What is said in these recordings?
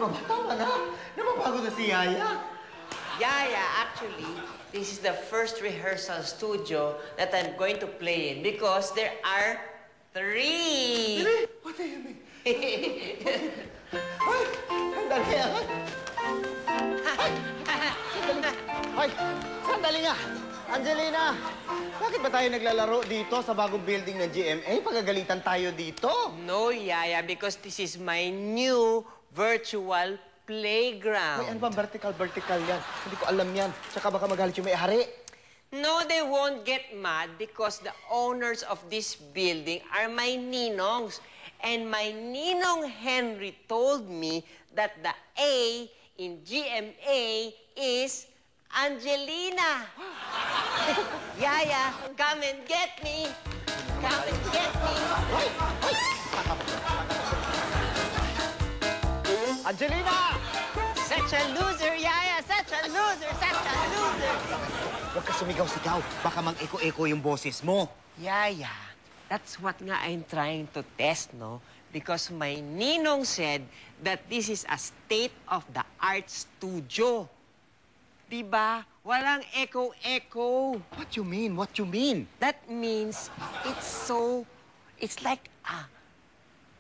ba? Tama na. Nababago na si Yaya. Yaya, actually, this is the first rehearsal studio that I'm going to play in because there are 3. Really? What do you mean? Ay! Sandali nga. Ay! Sandali nga! Angelina! Bakit ba tayo naglalaro dito sa bagong building ng GMA? Pagagalitan tayo dito. No, Yaya, because this is my new virtual playground. Ay, ano ba vertical yan? Hindi ko alam yan. Tsaka baka magalit yung may-ari. No, they won't get mad because the owners of this building are my ninongs. And my ninong Henry told me that the A in GMA is Angelina. Yaya, come and get me. Come and get me. Ay! Ay! Angelina! Such a loser, Yaya. Such a loser. Such a loser. Huwag ka sumigaw-sigaw. Baka mag-eko-eko yung boses mo. Yaya, that's what nga I'm trying to test, no? Because my ninong said that this is a state-of-the-art studio. Diba? Walang echo-echo. What you mean? What you mean? That means it's like a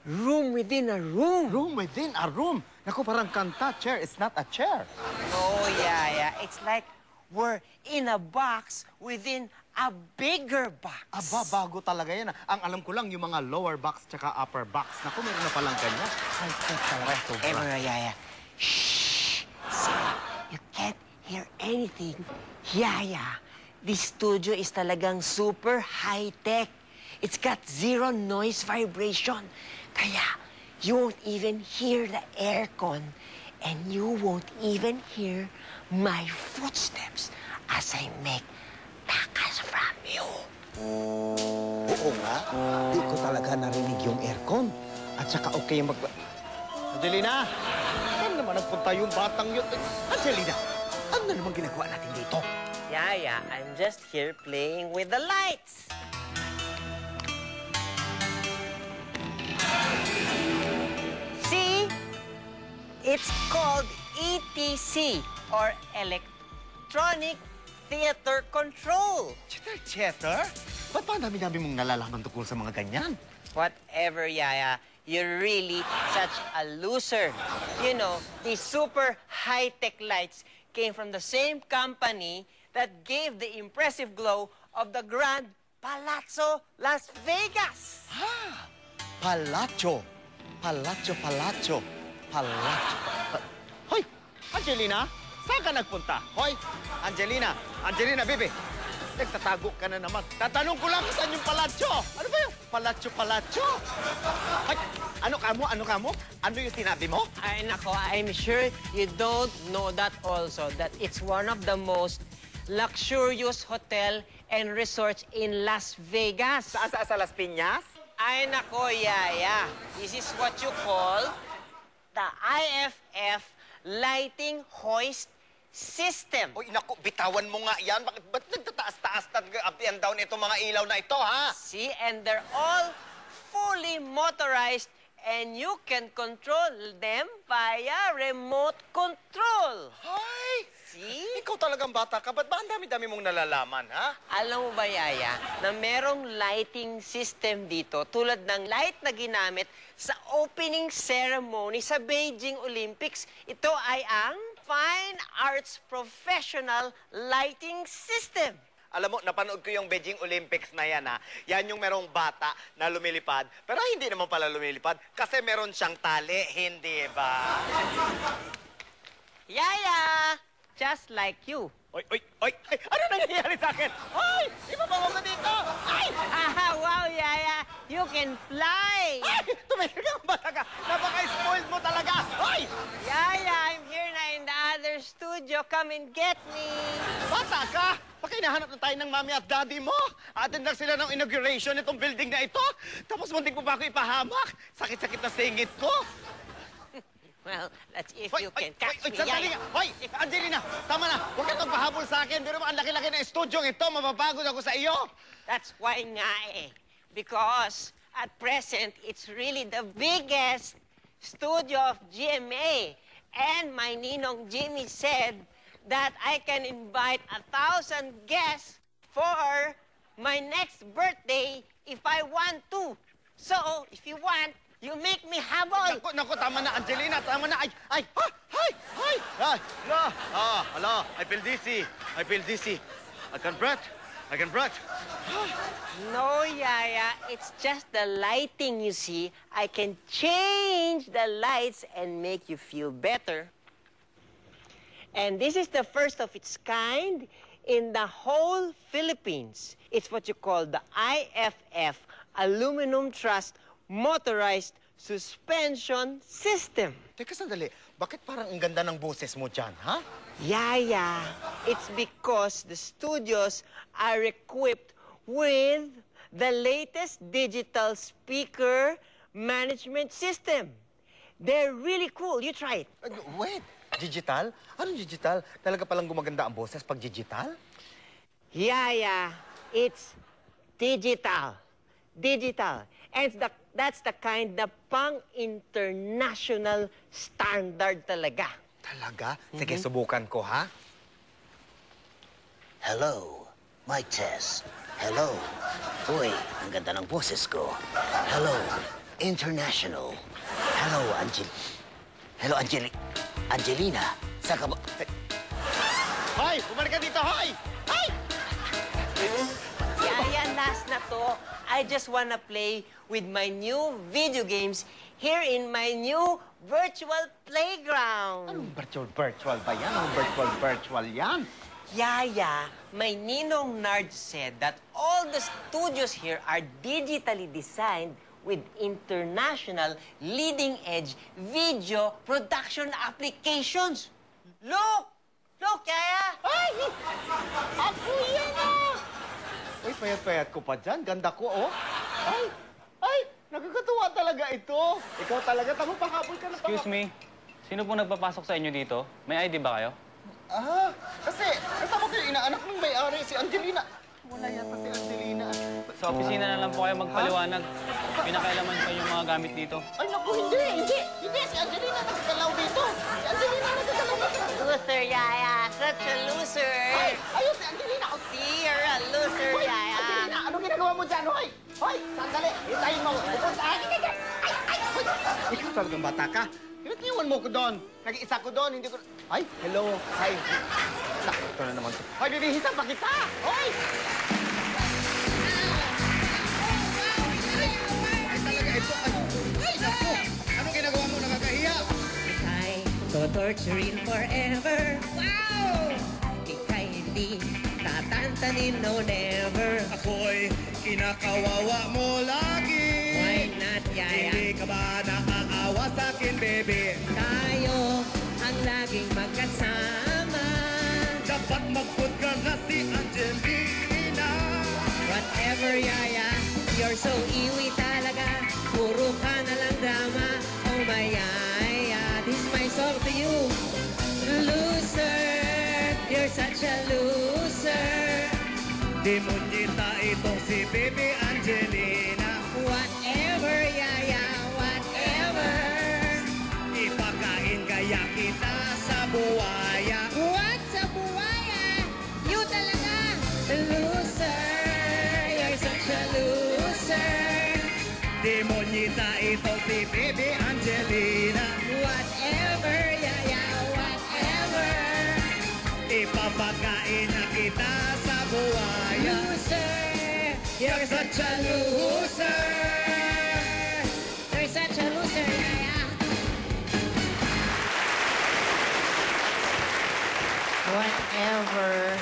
room within a room. Room within a room. Naku, parang kanta. Chair. It's not a chair. Oh, yeah. It's like we're in a box within a bigger box. Aba, bago talaga yan. Ang alam ko lang, yung mga lower box tsaka upper box. Naku, meron na palang ganyan. Ay, Ever, Yaya. Shh! See, you can't hear anything. Yaya, this studio is talagang super high-tech. It's got zero noise vibration. Kaya, you won't even hear the aircon. And you won't even hear my footsteps as I make takas from you. Oo nga. Di ko talaga narinig yung aircon. At saka okay yung Angelina! Saan naman nagpunta yung batang yun? Angelina! Ano na naman ginagawa natin dito? Yaya, I'm just here playing with the lights. See? It's called ETC, or Electronic Theater Control. Theater? Ba't pa ang dami-dami mong nalalaman tungkol sa mga ganyan? Whatever, Yaya. You're really such a loser. You know, these super high-tech lights came from the same company that gave the impressive glow of the Grand Palazzo Las Vegas. Ah! Palazzo. Palazzo. Hoy! Angelina! Saan ka nagpunta? Hoy! Angelina! Angelina, baby! Nagtatago ka na naman. Tatanong ko lang saan yung palazzo. Ano ba yung palazzo? Ay, ano ka mo? Ano yung sinabi mo? Ay, nako, I'm sure you don't know that also, that it's one of the most luxurious hotel and resorts in Las Vegas. Sa Las Piñas? Ay, nako, Yaya. This is what you call the IFF Lighting Hoist System. Uy, naku, bitawan mo nga yan. Ba't nagtataas-taas na up and down itong mga ilaw na ito, ha? See, and they're all fully motorized and you can control them via remote control. Ay! See? Ikaw talagang bata ka. Ba't ba ang dami-dami mong nalalaman, ha? Alam mo ba, Yaya, na merong lighting system dito tulad ng light na ginamit sa opening ceremony sa Beijing Olympics. Ito ay ang Fine Arts Professional Lighting System. Alam mo, napanood ko yung Beijing Olympics na yan, ha? Yan yung merong bata na lumilipad. Pero hindi naman pala lumilipad kasi meron siyang tali, hindi ba? Yaya! Just like you. Oy! Ano nangyayari sa akin? Ay! Ipabawa ka dito! Ay! Wow, Yaya! You can fly! Ay! Tumigil ka, bata ka! Napaka-spoiled mo talaga! Ay! Yaya, I'm here na in the other studio. Come and get me! Bata ka! Baka hinahanap na tayo ng mami at daddy mo. Atin lang sila ng inauguration nitong building na ito. Tapos muntik mo pa ako ipahamak. Sakit-sakit na singit ko. Well, that's if you can catch me, sandali Yaya. nga. Hoy, Angelina, tama na. Huwag kang magpahabol sa akin. Pero ang laki-laki ng studio ito. Mapapagod ako sa iyo. That's why nga eh. Because at present, it's really the biggest studio of GMA. And my ninong Jimmy said that I can invite 1,000 guests for my next birthday if I want to. So, if you want, you make me habol. Naku, tama na, Angelina, tama na. Ay, hello, I feel dizzy. I can breath. No, Yaya, it's just the lighting, you see. I can change the lights and make you feel better. And this is the first of its kind in the whole Philippines. It's what you call the IFF, Aluminum Truss Motorized Suspension System. Teka, sandali. Bakit parang ang ganda ng boses mo dyan, ha? Yaya, it's because the studios are equipped with the latest digital speaker management system. They're really cool. You try it. Wait, digital? Anong digital? Talaga palang gumaganda ang boses pag digital? Yaya, it's digital. And that's the kind na pang-international standard talaga. Talaga? Sige, subukan ko, ha? Hello, mic test. Hello. Uy, ang ganda ng boses ko. Hello, international. Hello, Angelina. Saan ka ba? Hoy! Bumalik ka dito, hoy! Hoy! Yaya, last na to. I just wanna play with my new video games here in my new virtual playground. Anong virtual ba yan? Anong virtual yan? Yaya, my ninong Nard said that all the studios here are digitally designed with international leading-edge video production applications. Look! Look, Yaya! Ay! Ako yan, ah! Uy, payat-payat ko pa dyan. Ganda ko, oh. Ay! Nagkakatuwa talaga ito. Ikaw talaga, tamang pahabol ka na. Excuse me, sino po nagpapasok sa inyo dito? May ID ba kayo? Kasi kasama ko yung inaanak ng may-ari, si Angelina. Wala yata si Angelina. Sa opisina na lang po kayo magpaliwanag. Pinakailaman pa yung mga gamit dito. Ay, naku, hindi. Si Angelina nagkagalaw dito. Si Angelina nagkagalaw dito. Loser, Yaya. Such a loser. Ayun, si Angelina. See, you're a loser, Hoy, Yaya. Angelina, anong ginagawa mo dyan, hoy? Hoy, sandali. Hintayin mo. Pupunta. Ay, hoy. Ikaw talagang bata ka. Pinatiwan mo ko doon. Nag-iisa ko doon, hindi ko... Ay, hello. Hi. Naku, ito na naman. Hoy, bibihisan pa kita. Hoy! Ay, talaga ito. Ay, naku. Anong ginagawa mo? Nakakahiya. Ika'y torturing forever. Wow! Ika'y hindi tatantanin, no never. Ako'y kinakawawa mo lagi. Why not, Yaya? Hindi ka ba nakaawa sa'kin, baby? Tayo ang laging magkasama. Dapat mag-put ka na si Angelina. Whatever, Yaya, you're so iwi talaga. Puro ka na lang drama. Oh my Yaya, this is my song to you. Loser, you're such a loser. Demonita itong si baby Angelina. Whatever, Yaya, whatever. Ipakain kaya kita sa buwaya. What sa buwaya? You talaga, loser. You're such a loser. Demonita itong si baby Angelina. Whatever, Yaya, whatever. Ipapakain na kita sa buwaya. Loser, you're such a loser. You're such a loser, Yaya. Whatever.